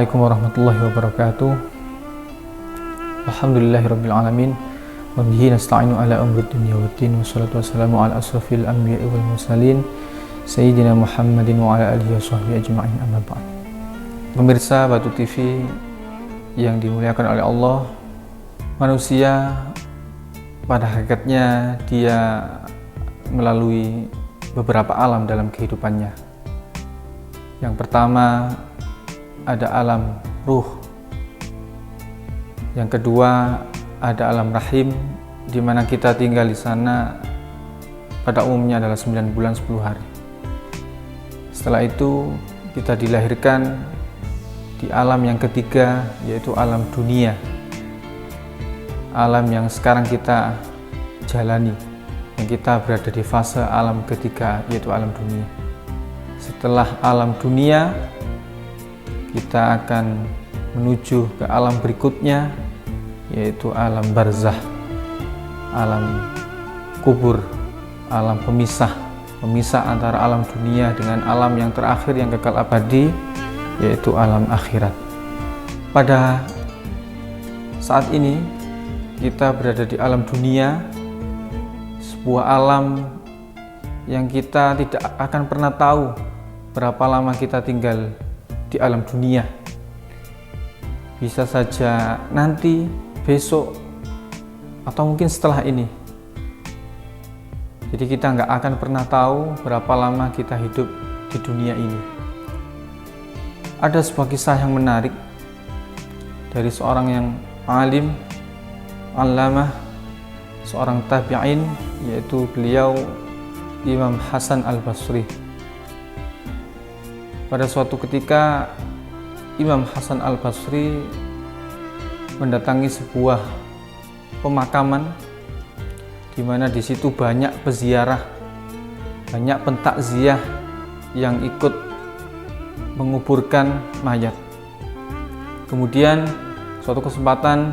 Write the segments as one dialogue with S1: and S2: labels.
S1: Assalamualaikum warahmatullahi wabarakatuh. Alhamdulillahirabbil alamin. Wa bihi nasta'inu ala umri dunya waddin. Wassalatu wassalamu ala asrafil anbiya'i wal mursalin sayyidina Muhammadin wa ala alihi washabbihi ajma'in, amma ba'd. Pemirsa Batu TV yang dimuliakan oleh Allah, manusia pada hakikatnya dia melalui beberapa alam dalam kehidupannya. Yang pertama ada alam ruh, yang kedua ada alam rahim, di mana kita tinggal di sana pada umumnya adalah 9 bulan 10 hari. Setelah itu kita dilahirkan di alam yang ketiga, yaitu alam dunia, alam yang sekarang kita jalani, yang kita berada di fase alam ketiga, yaitu alam dunia. Setelah alam dunia, kita akan menuju ke alam berikutnya, yaitu alam barzah, alam kubur, alam pemisah antara alam dunia dengan alam yang terakhir yang kekal abadi, yaitu alam akhirat. Pada saat ini kita berada di alam dunia, sebuah alam yang kita tidak akan pernah tahu berapa lama kita tinggal di alam dunia. Bisa saja nanti, besok, atau mungkin setelah ini. Jadi kita nggak akan pernah tahu berapa lama kita hidup di dunia ini. Ada sebuah kisah yang menarik dari seorang yang alim, allamah, seorang tabi'in, yaitu beliau Imam Hasan Al-Basri. Pada suatu ketika Imam Hasan Al-Basri mendatangi sebuah pemakaman di mana di situ banyak peziarah, banyak pentakziah yang ikut menguburkan mayat. Kemudian suatu kesempatan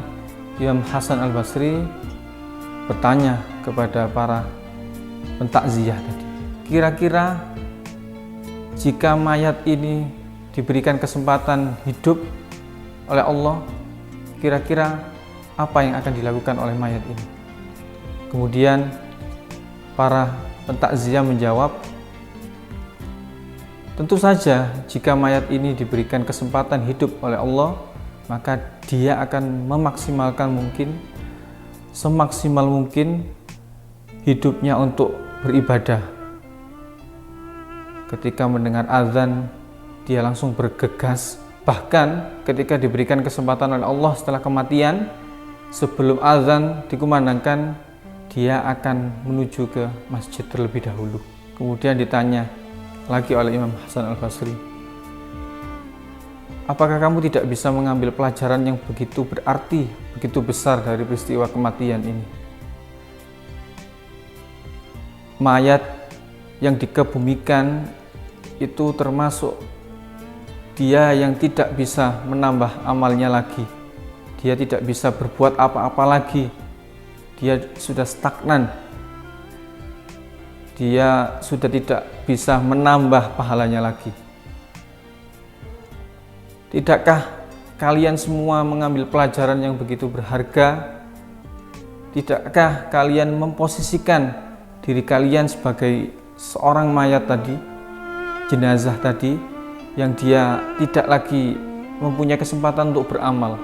S1: Imam Hasan Al-Basri bertanya kepada para pentakziah tadi, kira-kira jika mayat ini diberikan kesempatan hidup oleh Allah, kira-kira apa yang akan dilakukan oleh mayat ini? Kemudian para pentakziah menjawab, tentu saja jika mayat ini diberikan kesempatan hidup oleh Allah, maka dia akan memaksimalkan mungkin, semaksimal mungkin hidupnya untuk beribadah. Ketika mendengar azan, dia langsung bergegas. Bahkan ketika diberikan kesempatan oleh Allah setelah kematian, sebelum azan dikumandangkan, dia akan menuju ke masjid terlebih dahulu. Kemudian ditanya lagi oleh Imam Hasan Al-Basri, apakah kamu tidak bisa mengambil pelajaran yang begitu berarti, begitu besar dari peristiwa kematian ini? Mayat yang dikebumikan itu termasuk dia yang tidak bisa menambah amalnya lagi. Dia tidak bisa berbuat apa-apa lagi. Dia sudah stagnan. Dia sudah tidak bisa menambah pahalanya lagi. Tidakkah kalian semua mengambil pelajaran yang begitu berharga? Tidakkah kalian memposisikan diri kalian sebagai seorang mayat tadi, jenazah tadi, yang dia tidak lagi mempunyai kesempatan untuk beramal?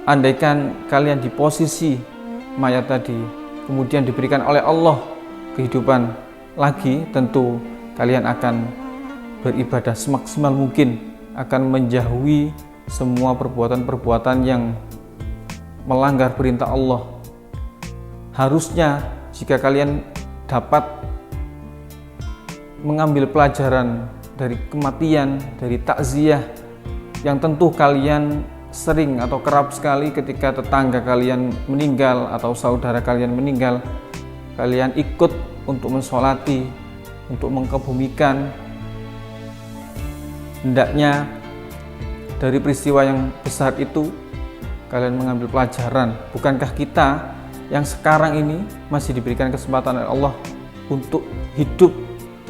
S1: Andaikan kalian di posisi mayat tadi, kemudian diberikan oleh Allah kehidupan lagi, tentu kalian akan beribadah semaksimal mungkin, akan menjauhi semua perbuatan-perbuatan yang melanggar perintah Allah. Harusnya jika kalian dapat mengambil pelajaran dari kematian, dari takziah yang tentu kalian sering atau kerap sekali ketika tetangga kalian meninggal atau saudara kalian meninggal, kalian ikut untuk mensolati, untuk mengkebumikan. Hendaknya dari peristiwa yang besar itu kalian mengambil pelajaran. Bukankah kita yang sekarang ini masih diberikan kesempatan oleh Allah untuk hidup,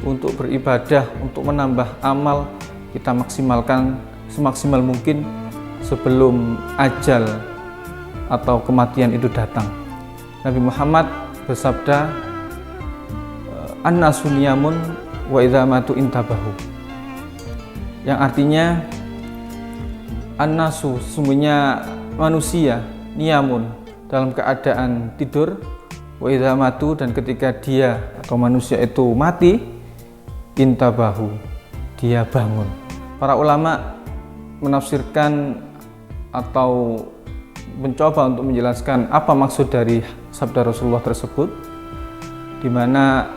S1: untuk beribadah, untuk menambah amal, kita maksimalkan semaksimal mungkin. sebelum ajal atau kematian itu datang. Nabi Muhammad bersabda, "An-nasu niyamun wa idza matu intabahu." Yang artinya an-nasu, sesungguhnya manusia, niyamun, dalam keadaan tidur, wa idza matu, dan ketika dia atau manusia itu mati, intabahu, dia bangun. Para ulama menafsirkan atau mencoba untuk menjelaskan apa maksud dari sabda Rasulullah tersebut, di mana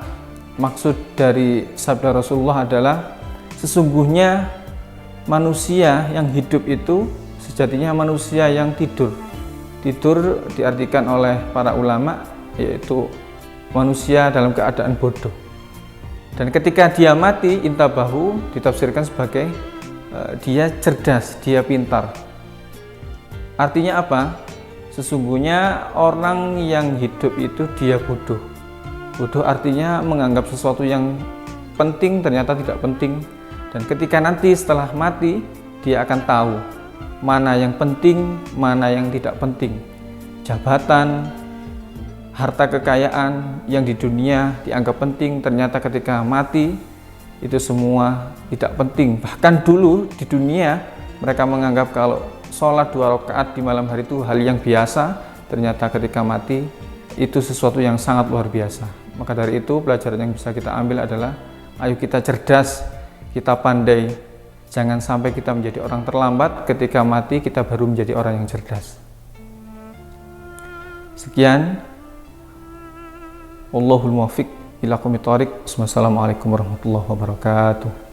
S1: maksud dari sabda Rasulullah adalah sesungguhnya manusia yang hidup itu sejatinya manusia yang tidur. Tidur diartikan oleh para ulama yaitu manusia dalam keadaan bodoh. Dan ketika dia mati, intabahu ditafsirkan sebagai dia cerdas, dia pintar. Artinya apa? Sesungguhnya orang yang hidup itu dia bodoh. Bodoh artinya menganggap sesuatu yang penting ternyata tidak penting. Dan ketika nanti setelah mati, dia akan tahu mana yang penting, mana yang tidak penting. Jabatan, harta kekayaan yang di dunia dianggap penting, ternyata ketika mati itu semua tidak penting. Bahkan dulu di dunia mereka menganggap kalau sholat 2 rakaat di malam hari itu hal yang biasa, ternyata ketika mati itu sesuatu yang sangat luar biasa. Maka dari itu pelajaran yang bisa kita ambil adalah ayo kita cerdas, kita pandai, jangan sampai kita menjadi orang terlambat, ketika mati kita baru menjadi orang yang cerdas. Sekian, wallahul muwaffiq ila aqwamit thoriq. Wassalamualaikum warahmatullahi wabarakatuh.